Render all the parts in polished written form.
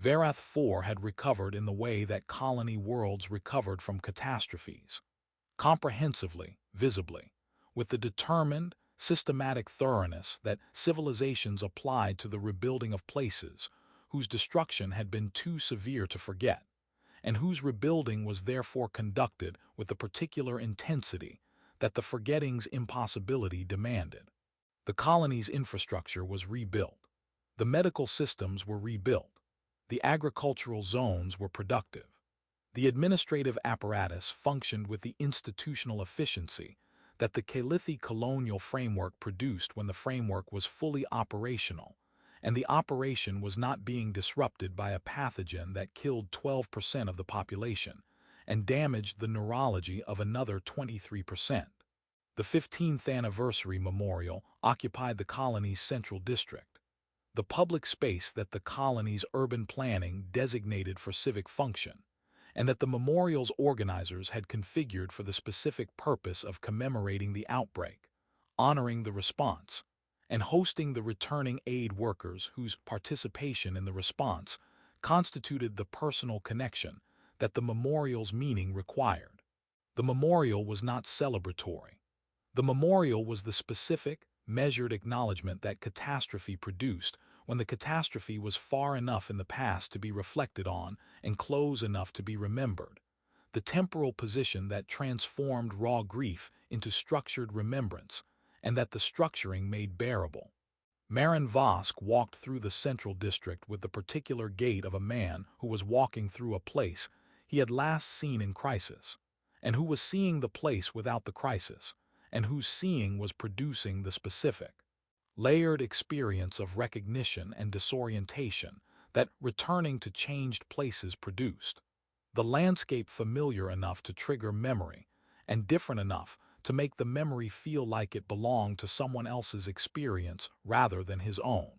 Varath 4 had recovered in the way that colony worlds recovered from catastrophes, comprehensively, visibly, with the determined, systematic thoroughness that civilizations applied to the rebuilding of places whose destruction had been too severe to forget, and whose rebuilding was therefore conducted with the particular intensity that the forgetting's impossibility demanded. The colony's infrastructure was rebuilt. The medical systems were rebuilt. The agricultural zones were productive. The administrative apparatus functioned with the institutional efficiency that the Calithi colonial framework produced when the framework was fully operational, and the operation was not being disrupted by a pathogen that killed 12% of the population and damaged the neurology of another 23%. The 15th anniversary memorial occupied the colony's central district, the public space that the colony's urban planning designated for civic function, and that the memorial's organizers had configured for the specific purpose of commemorating the outbreak, honoring the response, and hosting the returning aid workers whose participation in the response constituted the personal connection that the memorial's meaning required. The memorial was not celebratory. The memorial was the specific, measured acknowledgement that catastrophe produced when the catastrophe was far enough in the past to be reflected on and close enough to be remembered, the temporal position that transformed raw grief into structured remembrance, and that the structuring made bearable. Marin Vosk walked through the central district with the particular gait of a man who was walking through a place he had last seen in crisis, and who was seeing the place without the crisis, and whose seeing was producing the specific, layered experience of recognition and disorientation that returning to changed places produced. The landscape familiar enough to trigger memory, and different enough to make the memory feel like it belonged to someone else's experience rather than his own.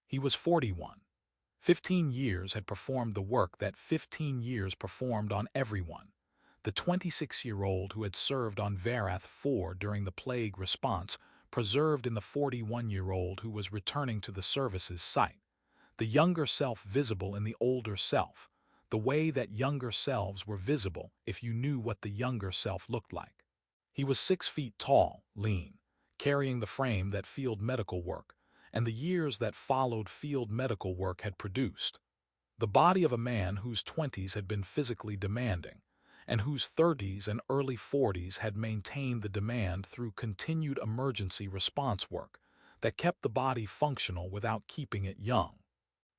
He was 41. 15 years had performed the work that 15 years performed on everyone. The 26-year-old who had served on Varath 4 during the plague response preserved in the 41-year-old who was returning to the service's site, the younger self visible in the older self, the way that younger selves were visible if you knew what the younger self looked like. He was 6 feet tall, lean, carrying the frame that field medical work and the years that followed field medical work had produced. The body of a man whose 20s had been physically demanding, and whose 30s and early 40s had maintained the demand through continued emergency response work that kept the body functional without keeping it young.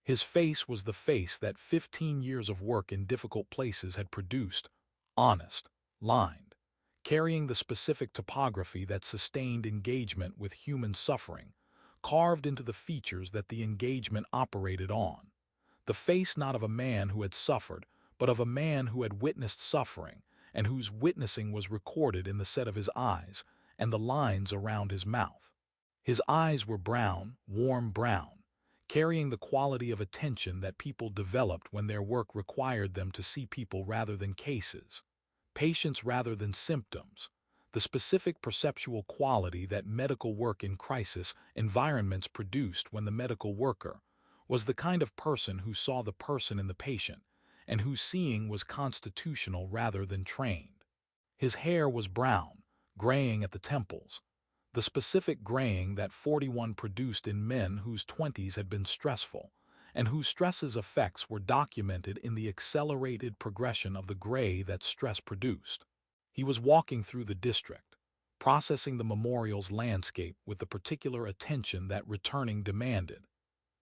His face was the face that 15 years of work in difficult places had produced, honest, lined, carrying the specific topography that sustained engagement with human suffering, carved into the features that the engagement operated on. The face not of a man who had suffered, but of a man who had witnessed suffering, and whose witnessing was recorded in the set of his eyes and the lines around his mouth. His eyes were brown, warm brown, carrying the quality of attention that people developed when their work required them to see people rather than cases, patients rather than symptoms, the specific perceptual quality that medical work in crisis environments produced when the medical worker was the kind of person who saw the person in the patient, and whose seeing was constitutional rather than trained. His hair was brown, graying at the temples, the specific graying that 41 produced in men whose 20s had been stressful, and whose stress's effects were documented in the accelerated progression of the gray that stress produced. He was walking through the district, processing the memorial's landscape with the particular attention that returning demanded,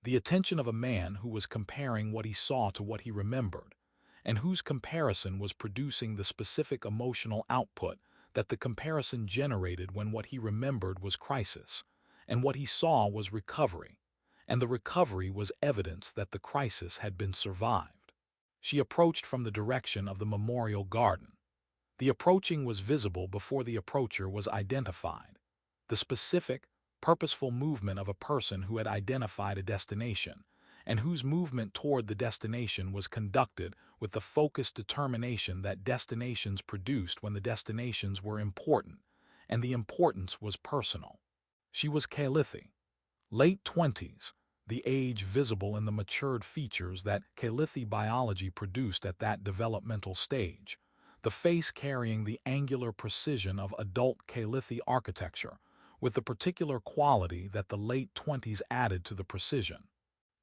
the attention of a man who was comparing what he saw to what he remembered, and whose comparison was producing the specific emotional output that the comparison generated when what he remembered was crisis, and what he saw was recovery, and the recovery was evidence that the crisis had been survived. She approached from the direction of the memorial garden. The approaching was visible before the approacher was identified. The specific, purposeful movement of a person who had identified a destination, and whose movement toward the destination was conducted with the focused determination that destinations produced when the destinations were important, and the importance was personal. She was Calithi, late 20s, the age visible in the matured features that Calithi biology produced at that developmental stage, the face carrying the angular precision of adult Calithi architecture, with the particular quality that the late 20s added to the precision.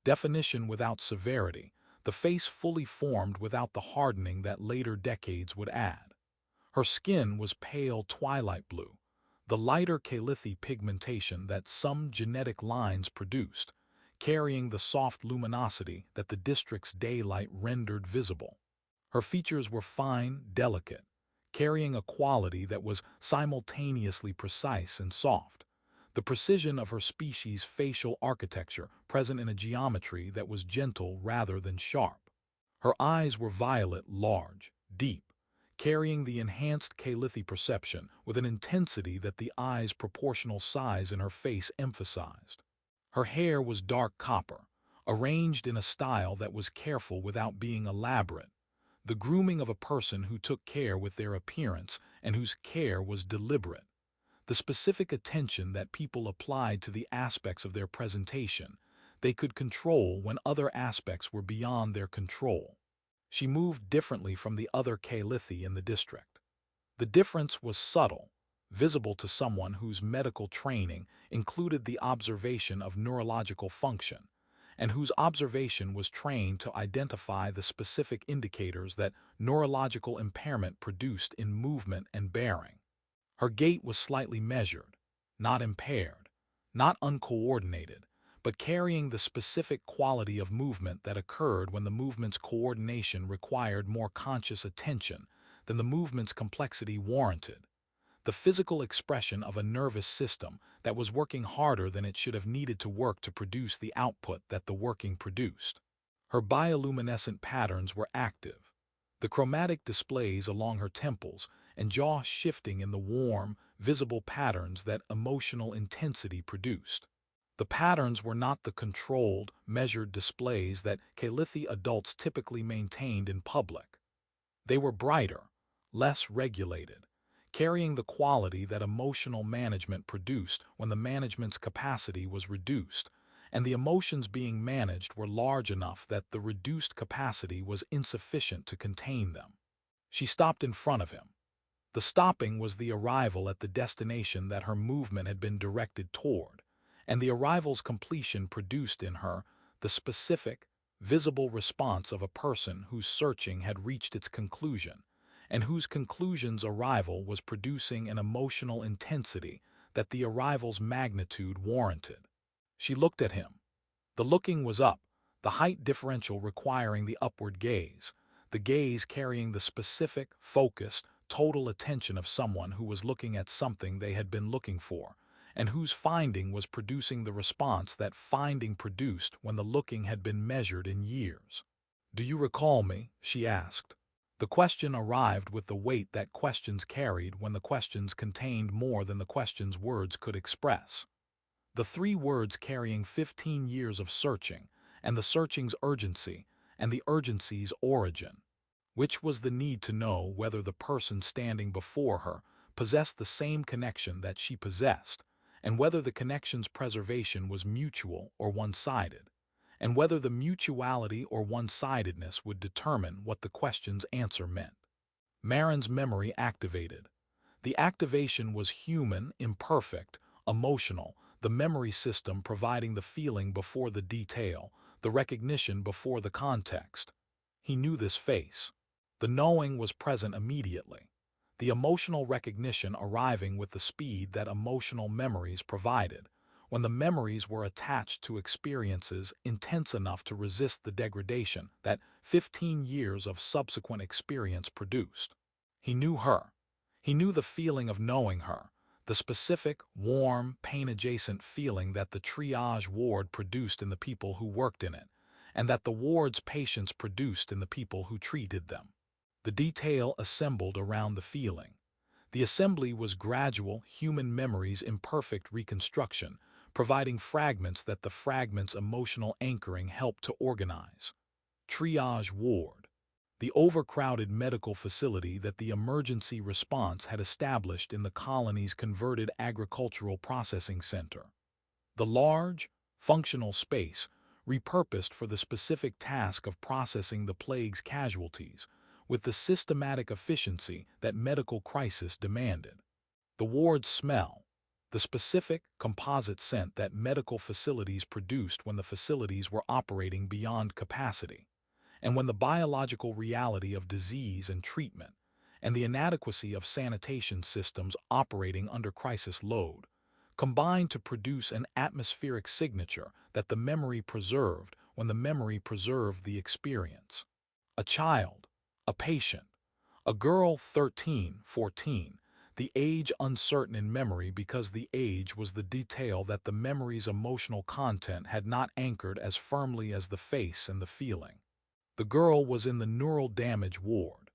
Definition without severity, the face fully formed without the hardening that later decades would add. Her skin was pale twilight blue, the lighter Calithi pigmentation that some genetic lines produced, carrying the soft luminosity that the district's daylight rendered visible. Her features were fine, delicate, carrying a quality that was simultaneously precise and soft, the precision of her species' facial architecture present in a geometry that was gentle rather than sharp. Her eyes were violet, large, deep, carrying the enhanced Calithi perception with an intensity that the eye's proportional size in her face emphasized. Her hair was dark copper, arranged in a style that was careful without being elaborate, the grooming of a person who took care with their appearance and whose care was deliberate, the specific attention that people applied to the aspects of their presentation they could control when other aspects were beyond their control. She moved differently from the other Calithi in the district. The difference was subtle, visible to someone whose medical training included the observation of neurological function, and whose observation was trained to identify the specific indicators that neurological impairment produced in movement and bearing. Her gait was slightly measured, not impaired, not uncoordinated, but carrying the specific quality of movement that occurred when the movement's coordination required more conscious attention than the movement's complexity warranted, the physical expression of a nervous system that was working harder than it should have needed to work to produce the output that the working produced. Her bioluminescent patterns were active, the chromatic displays along her temples and jaw shifting in the warm, visible patterns that emotional intensity produced. The patterns were not the controlled, measured displays that Calithi adults typically maintained in public. They were brighter, less regulated, carrying the quality that emotional management produced when the management's capacity was reduced, and the emotions being managed were large enough that the reduced capacity was insufficient to contain them. She stopped in front of him. The stopping was the arrival at the destination that her movement had been directed toward, and the arrival's completion produced in her the specific, visible response of a person whose searching had reached its conclusion, and whose conclusion's arrival was producing an emotional intensity that the arrival's magnitude warranted. She looked at him. The looking was up, the height differential requiring the upward gaze, the gaze carrying the specific, focused, total attention of someone who was looking at something they had been looking for, and whose finding was producing the response that finding produced when the looking had been measured in years. "Do you recall me?" she asked. The question arrived with the weight that questions carried when the questions contained more than the question's words could express. The three words carrying 15 years of searching, and the searching's urgency, and the urgency's origin. Which was the need to know whether the person standing before her possessed the same connection that she possessed, and whether the connection's preservation was mutual or one-sided, and whether the mutuality or one-sidedness would determine what the question's answer meant. Marin's memory activated. The activation was human, imperfect, emotional, the memory system providing the feeling before the detail, the recognition before the context. He knew this face. The knowing was present immediately, the emotional recognition arriving with the speed that emotional memories provided, when the memories were attached to experiences intense enough to resist the degradation that 15 years of subsequent experience produced. He knew her. He knew the feeling of knowing her, the specific, warm, pain-adjacent feeling that the triage ward produced in the people who worked in it, and that the ward's patients produced in the people who treated them. The detail assembled around the feeling. The assembly was gradual, human memory's imperfect reconstruction, providing fragments that the fragments' emotional anchoring helped to organize. Triage ward. The overcrowded medical facility that the emergency response had established in the colony's converted agricultural processing center. The large, functional space, repurposed for the specific task of processing the plague's casualties, with the systematic efficiency that medical crisis demanded. The ward's smell, the specific, composite scent that medical facilities produced when the facilities were operating beyond capacity, and when the biological reality of disease and treatment, and the inadequacy of sanitation systems operating under crisis load, combined to produce an atmospheric signature that the memory preserved when the memory preserved the experience. A child, a patient, a girl 13, 14, the age uncertain in memory because the age was the detail that the memory's emotional content had not anchored as firmly as the face and the feeling. The girl was in the neural damage ward,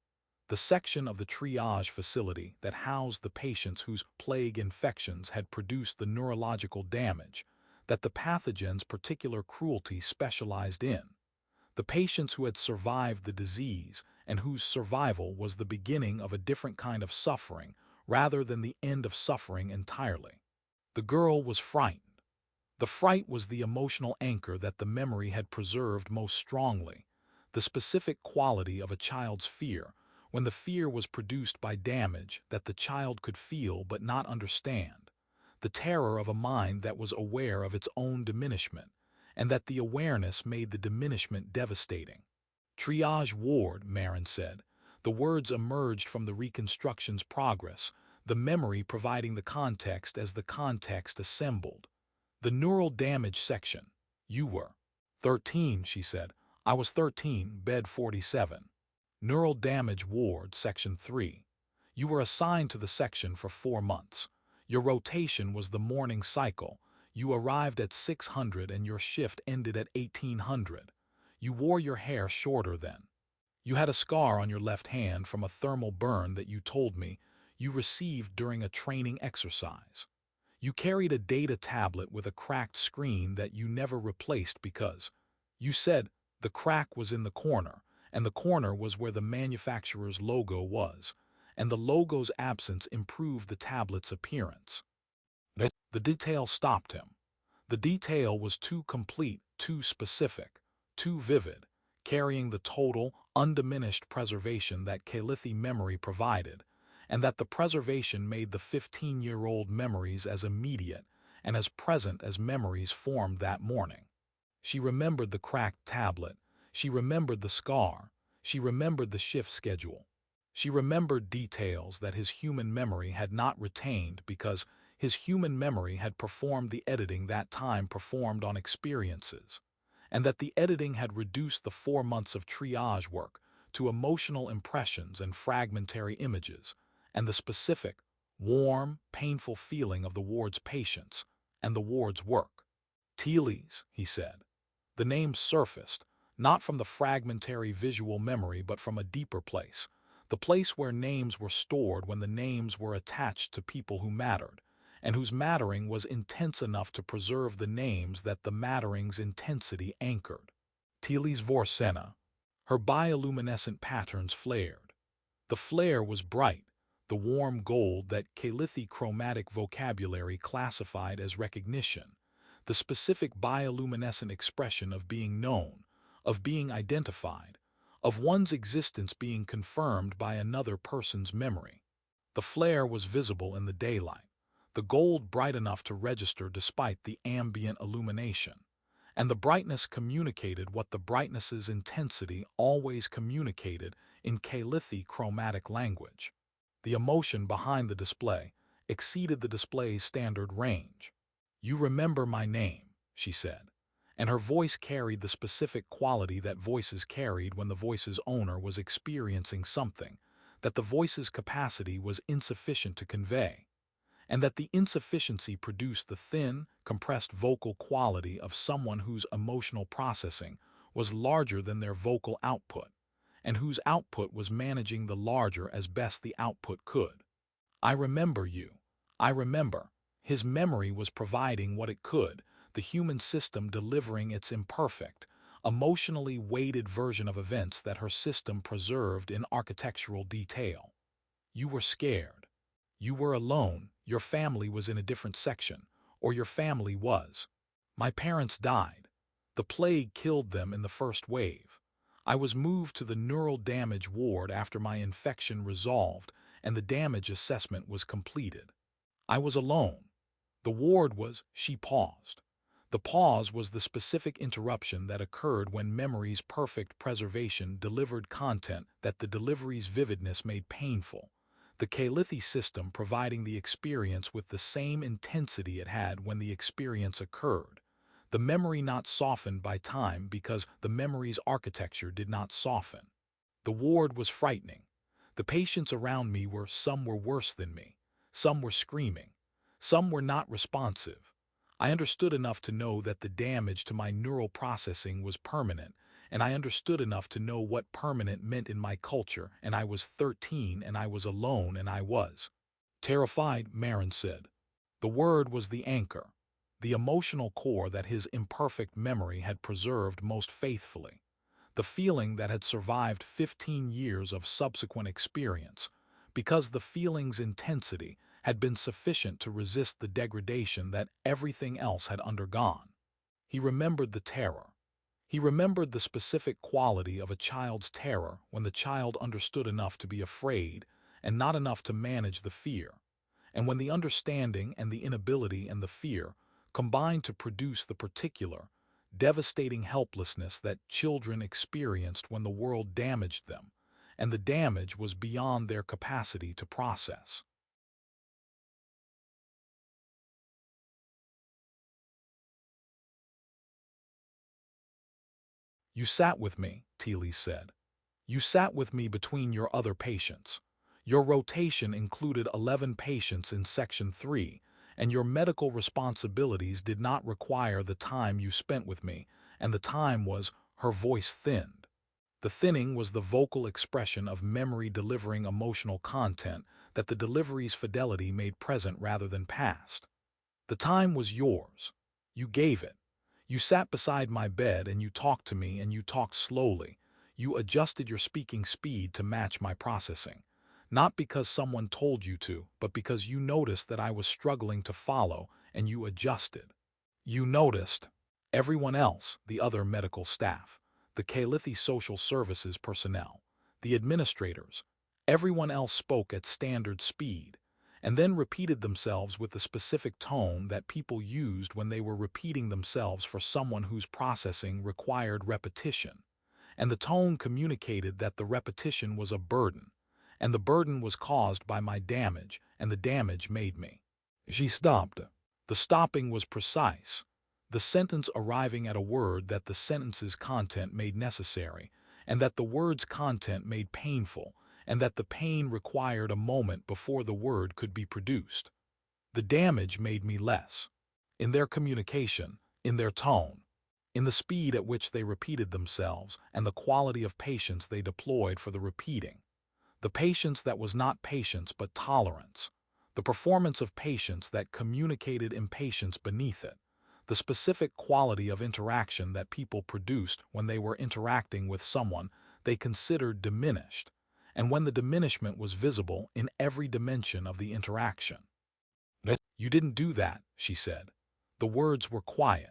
the section of the triage facility that housed the patients whose plague infections had produced the neurological damage that the pathogen's particular cruelty specialized in, the patients who had survived the disease and whose survival was the beginning of a different kind of suffering rather than the end of suffering entirely. The girl was frightened. The fright was the emotional anchor that the memory had preserved most strongly, the specific quality of a child's fear, when the fear was produced by damage that the child could feel but not understand, the terror of a mind that was aware of its own diminishment, and that the awareness made the diminishment devastating. Triage ward, Marin said. The words emerged from the reconstruction's progress, the memory providing the context as the context assembled. The neural damage section. You were 13, she said. I was 13, bed 47. Neural damage ward, section 3. You were assigned to the section for 4 months. Your rotation was the morning cycle. You arrived at 600 and your shift ended at 1800. You wore your hair shorter then. You had a scar on your left hand from a thermal burn that you told me you received during a training exercise. You carried a data tablet with a cracked screen that you never replaced because, you said, the crack was in the corner, and the corner was where the manufacturer's logo was, and the logo's absence improved the tablet's appearance. The detail stopped him. The detail was too complete, too specific, too vivid, carrying the total, undiminished preservation that Kalithi memory provided, and that the preservation made the 15-year-old memories as immediate and as present as memories formed that morning. She remembered the cracked tablet. She remembered the scar. She remembered the shift schedule. She remembered details that his human memory had not retained because his human memory had performed the editing that time performed on experiences, and that the editing had reduced the 4 months of triage work to emotional impressions and fragmentary images, and the specific, warm, painful feeling of the ward's patients and the ward's work. Teles, he said. The name surfaced, not from the fragmentary visual memory but from a deeper place, the place where names were stored when the names were attached to people who mattered, and whose mattering was intense enough to preserve the names that the mattering's intensity anchored. Teles Vorsena. Her bioluminescent patterns flared. The flare was bright, the warm gold that Kalithi chromatic vocabulary classified as recognition, the specific bioluminescent expression of being known, of being identified, of one's existence being confirmed by another person's memory. The flare was visible in the daylight, the gold bright enough to register despite the ambient illumination, and the brightness communicated what the brightness's intensity always communicated in Kalithi chromatic language. The emotion behind the display exceeded the display's standard range. You remember my name, she said, and her voice carried the specific quality that voices carried when the voice's owner was experiencing something that the voice's capacity was insufficient to convey, and that the insufficiency produced the thin, compressed vocal quality of someone whose emotional processing was larger than their vocal output, and whose output was managing the larger as best the output could. I remember you. I remember. His memory was providing what it could, the human system delivering its imperfect, emotionally weighted version of events that her system preserved in architectural detail. You were scared. You were alone, your family was in a different section, or your family was. My parents died. The plague killed them in the first wave. I was moved to the neural damage ward after my infection resolved and the damage assessment was completed. I was alone. The ward was, she paused. The pause was the specific interruption that occurred when memory's perfect preservation delivered content that the delivery's vividness made painful, the Kalithi system providing the experience with the same intensity it had when the experience occurred, the memory not softened by time because the memory's architecture did not soften. The ward was frightening. The patients around me some were worse than me, some were screaming, some were not responsive. I understood enough to know that the damage to my neural processing was permanent, and I understood enough to know what permanent meant in my culture, and I was 13 and I was alone and I was terrified, Marin said. The word was the anchor, the emotional core that his imperfect memory had preserved most faithfully, the feeling that had survived 15 years of subsequent experience, because the feeling's intensity had been sufficient to resist the degradation that everything else had undergone. He remembered the terror. He remembered the specific quality of a child's terror when the child understood enough to be afraid and not enough to manage the fear, and when the understanding and the inability and the fear combined to produce the particular, devastating helplessness that children experienced when the world damaged them, and the damage was beyond their capacity to process. You sat with me, Teely said. You sat with me between your other patients. Your rotation included 11 patients in Section 3, and your medical responsibilities did not require the time you spent with me, and the time was, her voice thinned. The thinning was the vocal expression of memory delivering emotional content that the delivery's fidelity made present rather than past. The time was yours. You gave it. You sat beside my bed and you talked to me and you talked slowly. You adjusted your speaking speed to match my processing. Not because someone told you to, but because you noticed that I was struggling to follow and you adjusted. You noticed. Everyone else, the other medical staff, the Kalithi social services personnel, the administrators, everyone else spoke at standard speed, and then repeated themselves with the specific tone that people used when they were repeating themselves for someone whose processing required repetition. And the tone communicated that the repetition was a burden, and the burden was caused by my damage, and the damage made me. She stopped. The stopping was precise, the sentence arriving at a word that the sentence's content made necessary, and that the word's content made painful, and that the pain required a moment before the word could be produced. The damage made me less. In their communication, in their tone, in the speed at which they repeated themselves, and the quality of patience they deployed for the repeating. The patience that was not patience but tolerance. The performance of patience that communicated impatience beneath it. The specific quality of interaction that people produced when they were interacting with someone they considered diminished, and when the diminishment was visible in every dimension of the interaction. You didn't do that, she said. The words were quiet.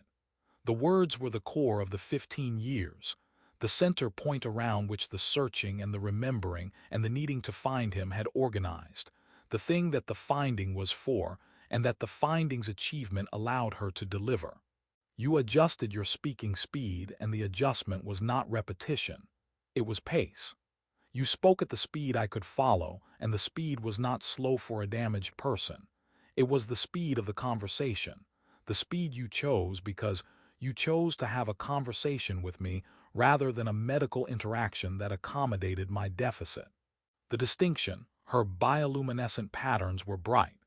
The words were the core of the 15 years, the center point around which the searching and the remembering and the needing to find him had organized, the thing that the finding was for, and that the finding's achievement allowed her to deliver. You adjusted your speaking speed, and the adjustment was not repetition. It was pace. You spoke at the speed I could follow, and the speed was not slow for a damaged person. It was the speed of the conversation, the speed you chose because you chose to have a conversation with me rather than a medical interaction that accommodated my deficit. The distinction, her bioluminescent patterns were bright.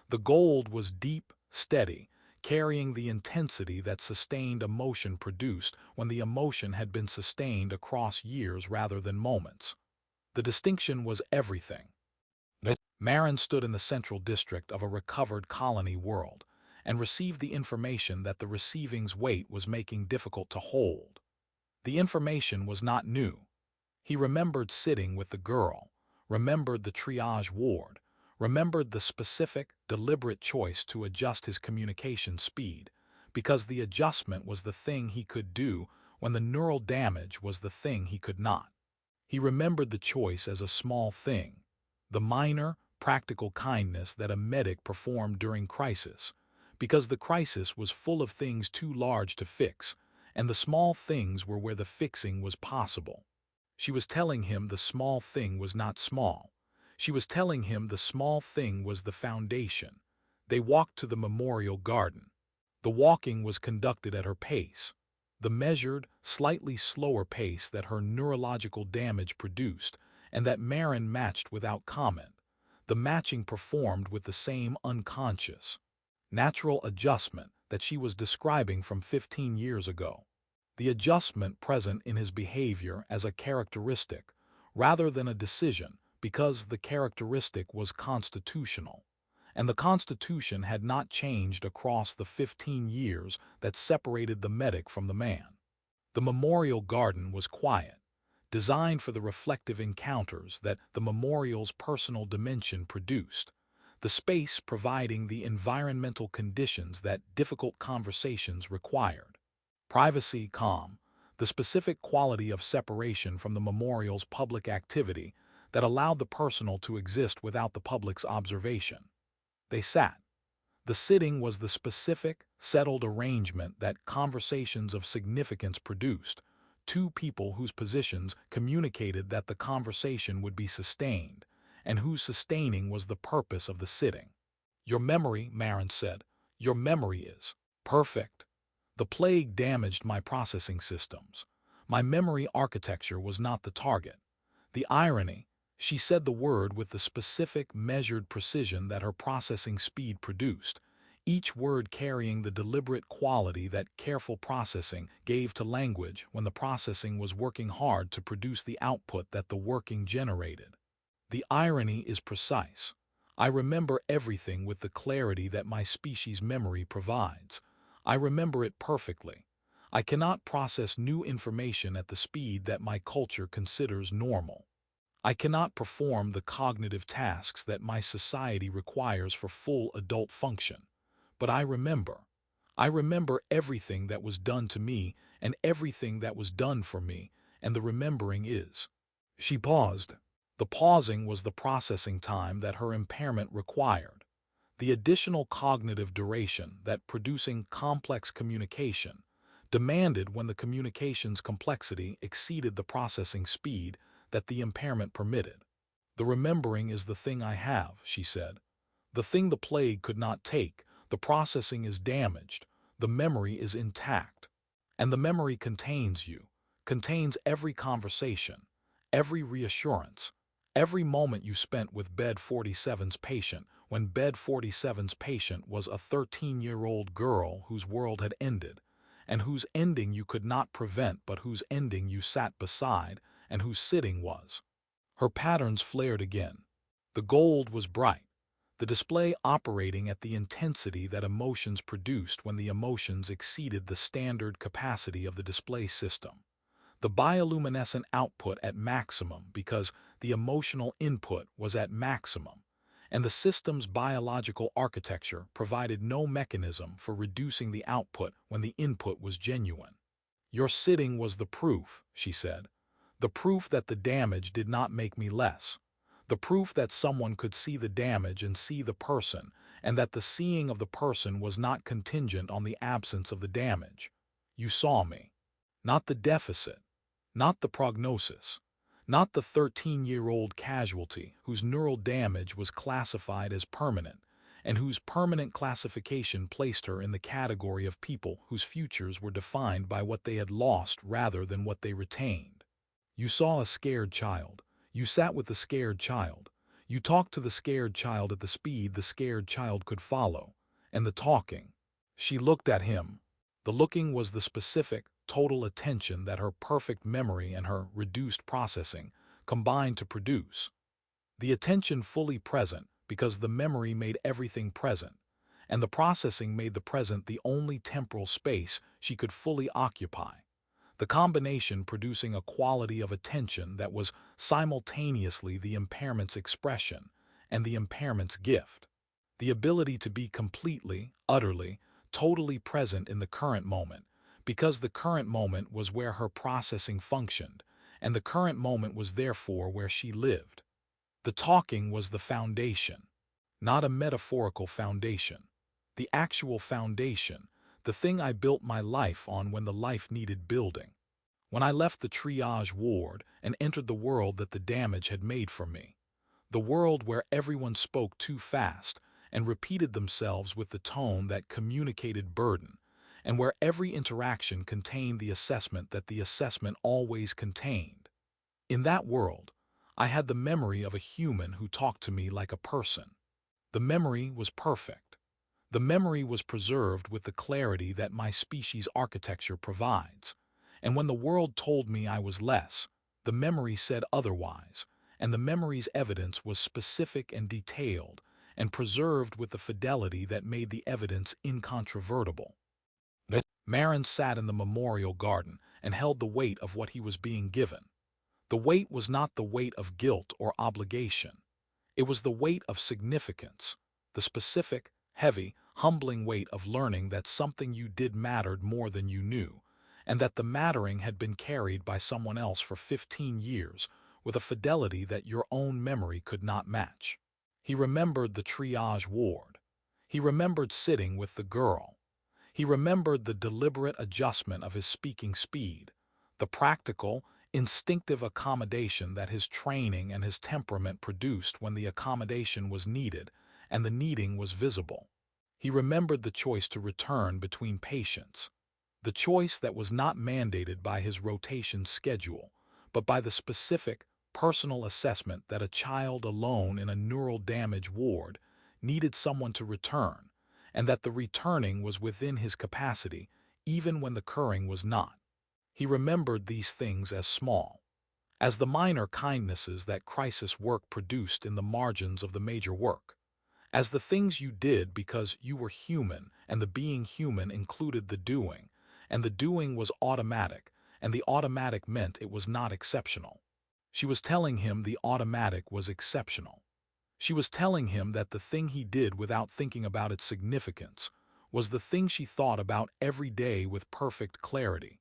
The gold was deep, steady, carrying the intensity that sustained emotion produced when the emotion had been sustained across years rather than moments. The distinction was everything. Marin stood in the central district of a recovered colony world and received the information that the receiving's weight was making difficult to hold. The information was not new. He remembered sitting with the girl, remembered the triage ward, remembered the specific, deliberate choice to adjust his communication speed, because the adjustment was the thing he could do when the neural damage was the thing he could not. He remembered the choice as a small thing, the minor, practical kindness that a medic performed during crisis, because the crisis was full of things too large to fix, and the small things were where the fixing was possible. She was telling him the small thing was not small. She was telling him the small thing was the foundation. They walked to the memorial garden. The walking was conducted at her pace, the measured, slightly slower pace that her neurological damage produced and that Marin matched without comment, the matching performed with the same unconscious, natural adjustment that she was describing from 15 years ago. The adjustment present in his behavior as a characteristic rather than a decision because the characteristic was constitutional, and the Constitution had not changed across the 15 years that separated the medic from the man. The memorial garden was quiet, designed for the reflective encounters that the memorial's personal dimension produced, the space providing the environmental conditions that difficult conversations required. Privacy, calm, the specific quality of separation from the memorial's public activity that allowed the personal to exist without the public's observation. They sat. The sitting was the specific, settled arrangement that conversations of significance produced, two people whose positions communicated that the conversation would be sustained, and whose sustaining was the purpose of the sitting. Your memory, Marin said, your memory is perfect. The plague damaged my processing systems. My memory architecture was not the target. The irony, she said the word with the specific, measured precision that her processing speed produced, each word carrying the deliberate quality that careful processing gave to language when the processing was working hard to produce the output that the working generated. The irony is precise. I remember everything with the clarity that my species' memory provides. I remember it perfectly. I cannot process new information at the speed that my culture considers normal. I cannot perform the cognitive tasks that my society requires for full adult function. But I remember. I remember everything that was done to me and everything that was done for me, and the remembering is. She paused. The pausing was the processing time that her impairment required, the additional cognitive duration that producing complex communication demanded when the communication's complexity exceeded the processing speed that the impairment permitted. The remembering is the thing I have, she said. The thing the plague could not take. The processing is damaged. The memory is intact. And the memory contains you, contains every conversation, every reassurance, every moment you spent with Bed 47's patient when Bed 47's patient was a 13-year-old girl whose world had ended, and whose ending you could not prevent but whose ending you sat beside and whose sitting was. Her patterns flared again. The gold was bright, the display operating at the intensity that emotions produced when the emotions exceeded the standard capacity of the display system. The bioluminescent output at maximum because the emotional input was at maximum, and the system's biological architecture provided no mechanism for reducing the output when the input was genuine. Your sitting was the proof, she said. The proof that the damage did not make me less. The proof that someone could see the damage and see the person, and that the seeing of the person was not contingent on the absence of the damage. You saw me. Not the deficit. Not the prognosis. Not the 13-year-old casualty whose neural damage was classified as permanent, and whose permanent classification placed her in the category of people whose futures were defined by what they had lost rather than what they retained. You saw a scared child. You sat with the scared child. You talked to the scared child at the speed the scared child could follow. And the talking. She looked at him. The looking was the specific, total attention that her perfect memory and her reduced processing combined to produce. The attention fully present because the memory made everything present, and the processing made the present the only temporal space she could fully occupy. The combination producing a quality of attention that was simultaneously the impairment's expression and the impairment's gift. The ability to be completely, utterly, totally present in the current moment, because the current moment was where her processing functioned, and the current moment was therefore where she lived. The talking was the foundation, not a metaphorical foundation. The actual foundation, the thing I built my life on when the life needed building. When I left the triage ward and entered the world that the damage had made for me, the world where everyone spoke too fast and repeated themselves with the tone that communicated burden, and where every interaction contained the assessment that the assessment always contained. In that world, I had the memory of a human who talked to me like a person. The memory was perfect. The memory was preserved with the clarity that my species' architecture provides. And when the world told me I was less, the memory said otherwise, and the memory's evidence was specific and detailed, and preserved with the fidelity that made the evidence incontrovertible. Marin sat in the memorial garden and held the weight of what he was being given. The weight was not the weight of guilt or obligation. It was the weight of significance, the specific, heavy, humbling weight of learning that something you did mattered more than you knew, and that the mattering had been carried by someone else for 15 years with a fidelity that your own memory could not match. He remembered the triage ward. He remembered sitting with the girl. He remembered the deliberate adjustment of his speaking speed, the practical, instinctive accommodation that his training and his temperament produced when the accommodation was needed and the needing was visible. He remembered the choice to return between patients, the choice that was not mandated by his rotation schedule, but by the specific, personal assessment that a child alone in a neural damage ward needed someone to return, and that the returning was within his capacity, even when the curring was not. He remembered these things as small, as the minor kindnesses that crisis work produced in the margins of the major work, as the things you did because you were human and the being human included the doing, and the doing was automatic, and the automatic meant it was not exceptional. She was telling him the automatic was exceptional. She was telling him that the thing he did without thinking about its significance was the thing she thought about every day with perfect clarity,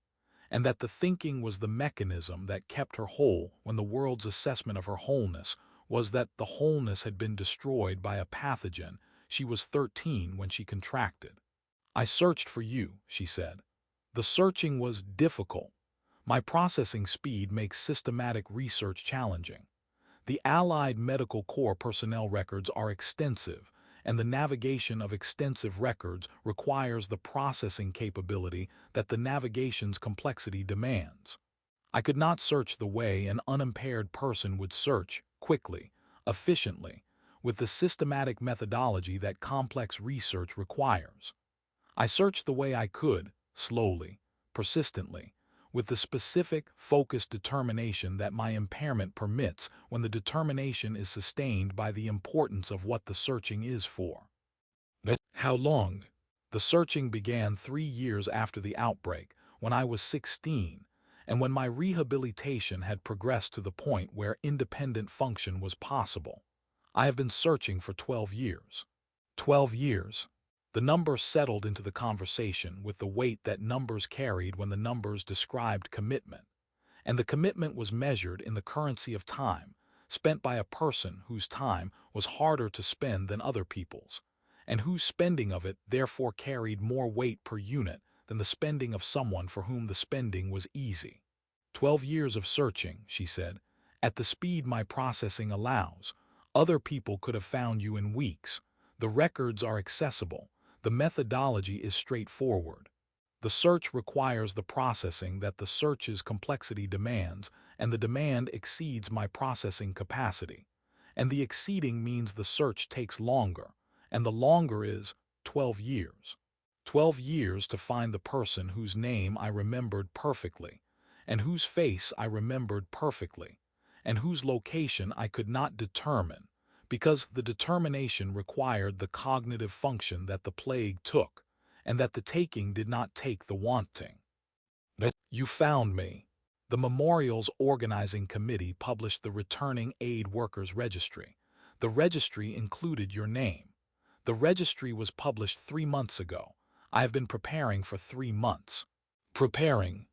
and that the thinking was the mechanism that kept her whole when the world's assessment of her wholeness was that the wholeness had been destroyed by a pathogen. She was 13 when she contracted. "I searched for you," she said. "The searching was difficult. My processing speed makes systematic research challenging. The Allied Medical Corps personnel records are extensive, and the navigation of extensive records requires the processing capability that the navigation's complexity demands. I could not search the way an unimpaired person would search, quickly, efficiently, with the systematic methodology that complex research requires. I searched the way I could, slowly, persistently, with the specific, focused determination that my impairment permits when the determination is sustained by the importance of what the searching is for." How long? The searching began 3 years after the outbreak, when I was 16, and when my rehabilitation had progressed to the point where independent function was possible. I have been searching for 12 years. 12 years. The number settled into the conversation with the weight that numbers carried when the numbers described commitment, and the commitment was measured in the currency of time, spent by a person whose time was harder to spend than other people's, and whose spending of it therefore carried more weight per unit than the spending of someone for whom the spending was easy. 12 years of searching, she said, at the speed my processing allows. Other people could have found you in weeks. The records are accessible. The methodology is straightforward. The search requires the processing that the search's complexity demands, and the demand exceeds my processing capacity. And the exceeding means the search takes longer, and the longer is 12 years. 12 years to find the person whose name I remembered perfectly, and whose face I remembered perfectly, and whose location I could not determine, because the determination required the cognitive function that the plague took, and that the taking did not take the wanting. You found me. The memorial's organizing committee published the Returning Aid Workers Registry. The registry included your name. The registry was published 3 months ago. I have been preparing for 3 months. Preparing.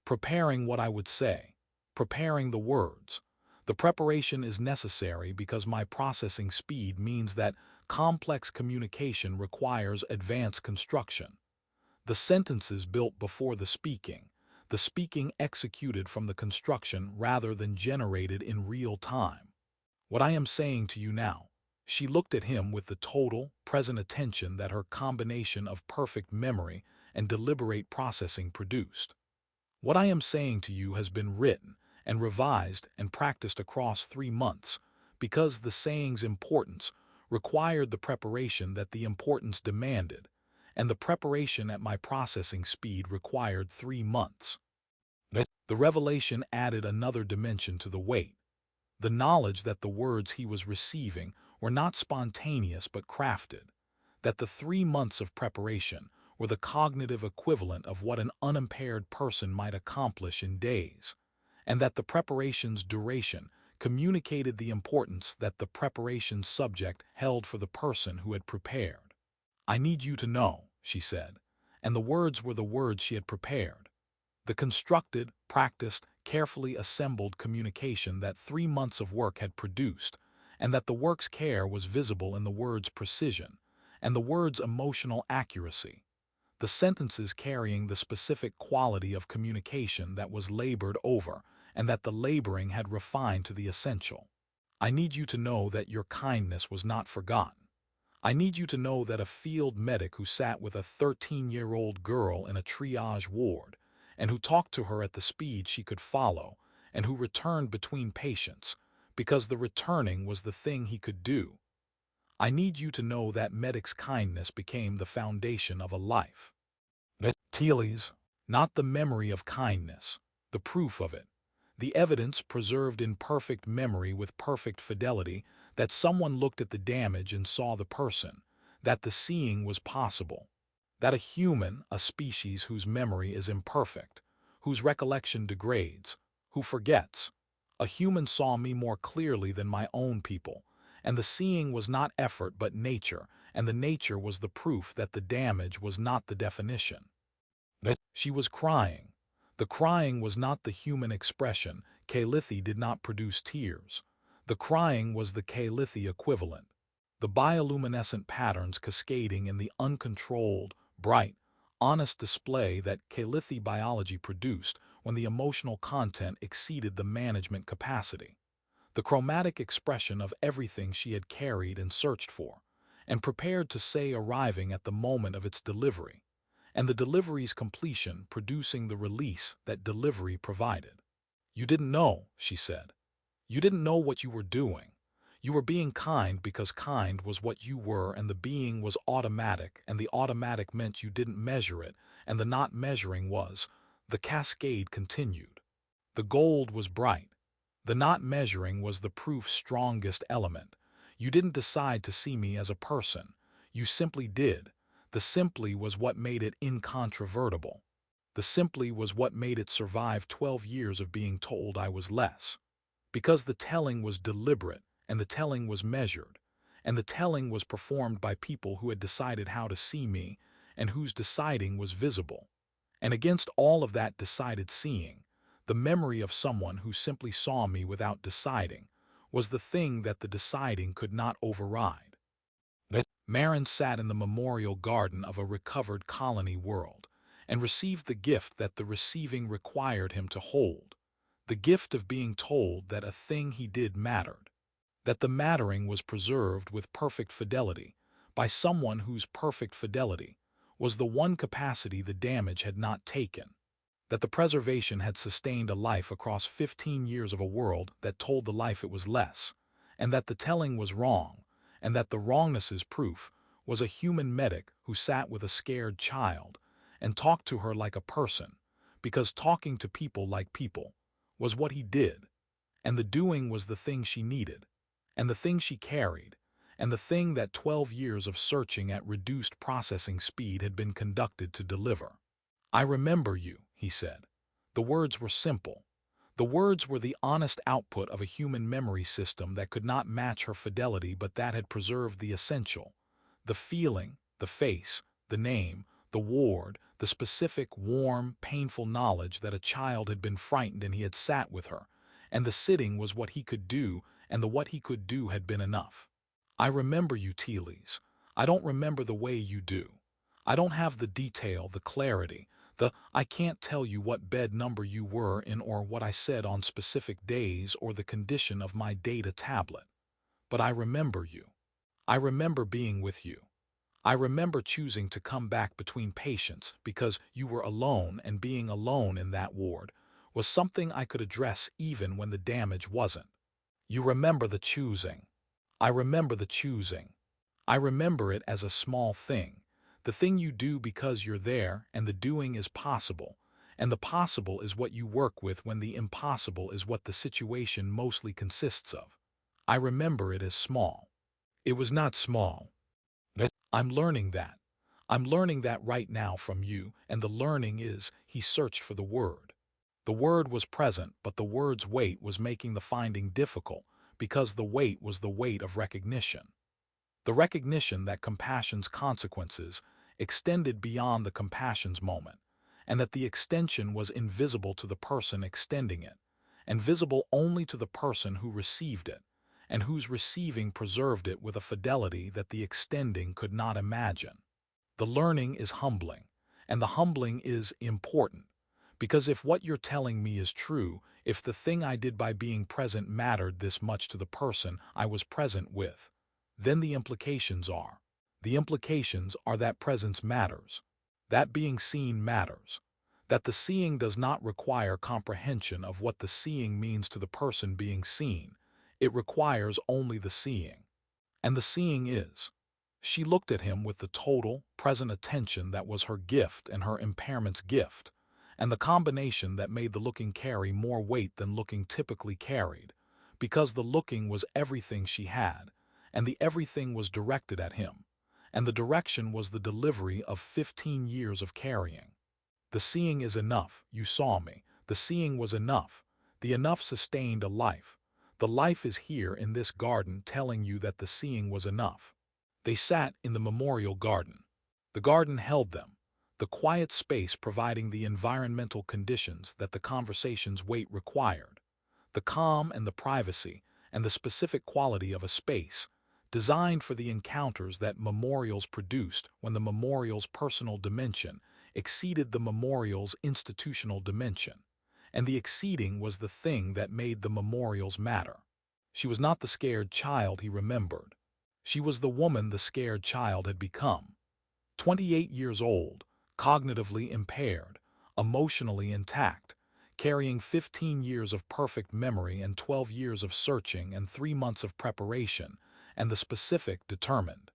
Preparing what I would say. Preparing the words. The preparation is necessary because my processing speed means that complex communication requires advanced construction. The sentences built before the speaking executed from the construction rather than generated in real time. What I am saying to you now. She looked at him with the total, present attention that her combination of perfect memory and deliberate processing produced. What I am saying to you has been written and revised and practiced across 3 months, because the saying's importance required the preparation that the importance demanded, and the preparation at my processing speed required 3 months. The revelation added another dimension to the weight. The knowledge that the words he was receiving were not spontaneous but crafted, that the 3 months of preparation were the cognitive equivalent of what an unimpaired person might accomplish in days, and that the preparation's duration communicated the importance that the preparation's subject held for the person who had prepared. I need you to know, she said, and the words were the words she had prepared. The constructed, practiced, carefully assembled communication that 3 months of work had produced, and that the work's care was visible in the words' precision, and the words' emotional accuracy, the sentences carrying the specific quality of communication that was labored over, and that the laboring had refined to the essential. I need you to know that your kindness was not forgotten. I need you to know that a field medic who sat with a 13-year-old girl in a triage ward, and who talked to her at the speed she could follow, and who returned between patients, because the returning was the thing he could do. I need you to know that medic's kindness became the foundation of a life. Teles, not the memory of kindness, the proof of it, the evidence preserved in perfect memory with perfect fidelity that someone looked at the damage and saw the person, that the seeing was possible, that a human, a species whose memory is imperfect, whose recollection degrades, who forgets, a human saw me more clearly than my own people, and the seeing was not effort but nature, and the nature was the proof that the damage was not the definition. She was crying. The crying was not the human expression. Kalithy did not produce tears. The crying was the Kalithy equivalent. The bioluminescent patterns cascading in the uncontrolled, bright, honest display that Kalithy biology produced when the emotional content exceeded the management capacity. The chromatic expression of everything she had carried and searched for, and prepared to say arriving at the moment of its delivery, and the delivery's completion producing the release that delivery provided. You didn't know, she said. You didn't know what you were doing. You were being kind because kind was what you were, and the being was automatic, and the automatic meant you didn't measure it, and the not measuring was. The cascade continued. The gold was bright. The not measuring was the proof's strongest element. You didn't decide to see me as a person. You simply did. The simply was what made it incontrovertible. The simply was what made it survive 12 years of being told I was less. Because the telling was deliberate, and the telling was measured, and the telling was performed by people who had decided how to see me, and whose deciding was visible. And against all of that decided seeing, the memory of someone who simply saw me without deciding was the thing that the deciding could not override. Marin sat in the memorial garden of a recovered colony world and received the gift that the receiving required him to hold, the gift of being told that a thing he did mattered, that the mattering was preserved with perfect fidelity by someone whose perfect fidelity was the one capacity the damage had not taken, that the preservation had sustained a life across 15 years of a world that told the life it was less, and that the telling was wrong, and that the wrongness's proof was a human medic who sat with a scared child and talked to her like a person, because talking to people like people was what he did, and the doing was the thing she needed, and the thing she carried, and the thing that 12 years of searching at reduced processing speed had been conducted to deliver. I remember you, he said. The words were simple. The words were the honest output of a human memory system that could not match her fidelity but that had preserved the essential, the feeling, the face, the name, the ward, the specific, warm, painful knowledge that a child had been frightened and he had sat with her, and the sitting was what he could do, and the what he could do had been enough. I remember you, Teles. I don't remember the way you do. I don't have the detail, the clarity, I can't tell you what bed number you were in or what I said on specific days or the condition of my data tablet. But I remember you. I remember being with you. I remember choosing to come back between patients because you were alone, and being alone in that ward was something I could address even when the damage wasn't. You remember the choosing. I remember the choosing. I remember it as a small thing, the thing you do because you're there, and the doing is possible, and the possible is what you work with when the impossible is what the situation mostly consists of. I remember it as small. It was not small. I'm learning that. I'm learning that right now from you, and the learning is, he searched for the word. The word was present, but the word's weight was making the finding difficult, because the weight was the weight of recognition. The recognition that compassion's consequences extended beyond the compassion's moment, and that the extension was invisible to the person extending it, and visible only to the person who received it, and whose receiving preserved it with a fidelity that the extending could not imagine. The learning is humbling, and the humbling is important, because if what you're telling me is true, if the thing I did by being present mattered this much to the person I was present with, then the implications are. The implications are that presence matters, that being seen matters, that the seeing does not require comprehension of what the seeing means to the person being seen. It requires only the seeing. And the seeing is. She looked at him with the total, present attention that was her gift and her impairment's gift, and the combination that made the looking carry more weight than looking typically carried, because the looking was everything she had, and the everything was directed at him, and the direction was the delivery of 15 years of carrying. The seeing is enough, you saw me. The seeing was enough. The enough sustained a life. The life is here in this garden telling you that the seeing was enough. They sat in the memorial garden. The garden held them, the quiet space providing the environmental conditions that the conversation's weight required, the calm and the privacy and the specific quality of a space, designed for the encounters that memorials produced when the memorial's personal dimension exceeded the memorial's institutional dimension, and the exceeding was the thing that made the memorials matter. She was not the scared child he remembered. She was the woman the scared child had become. 28 years old, cognitively impaired, emotionally intact, carrying 15 years of perfect memory and 12 years of searching and 3 months of preparation, and the specific determined,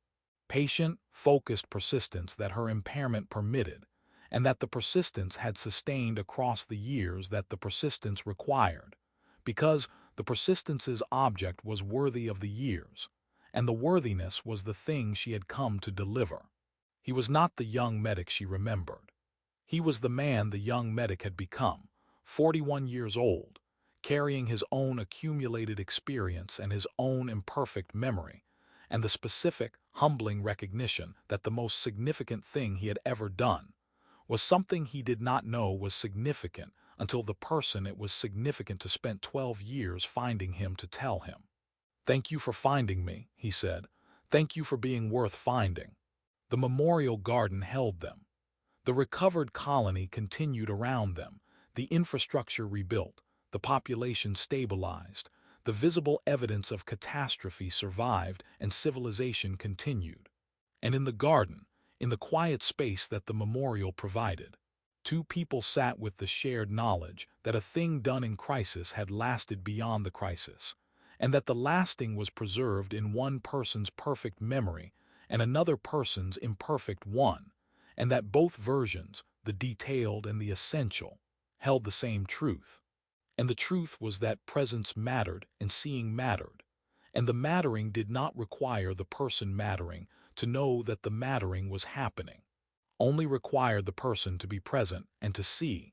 patient, focused persistence that her impairment permitted, and that the persistence had sustained across the years that the persistence required, because the persistence's object was worthy of the years, and the worthiness was the thing she had come to deliver. He was not the young medic she remembered. He was the man the young medic had become, 41 years old, carrying his own accumulated experience and his own imperfect memory, and the specific, humbling recognition that the most significant thing he had ever done was something he did not know was significant until the person it was significant to spent 12 years finding him to tell him. "Thank you for finding me," he said. "Thank you for being worth finding." The memorial garden held them. The recovered colony continued around them, the infrastructure rebuilt, the population stabilized, the visible evidence of catastrophe survived, and civilization continued. And in the garden, in the quiet space that the memorial provided, two people sat with the shared knowledge that a thing done in crisis had lasted beyond the crisis, and that the lasting was preserved in one person's perfect memory and another person's imperfect one, and that both versions, the detailed and the essential, held the same truth. And the truth was that presence mattered and seeing mattered, and the mattering did not require the person mattering to know that the mattering was happening, only required the person to be present and to see,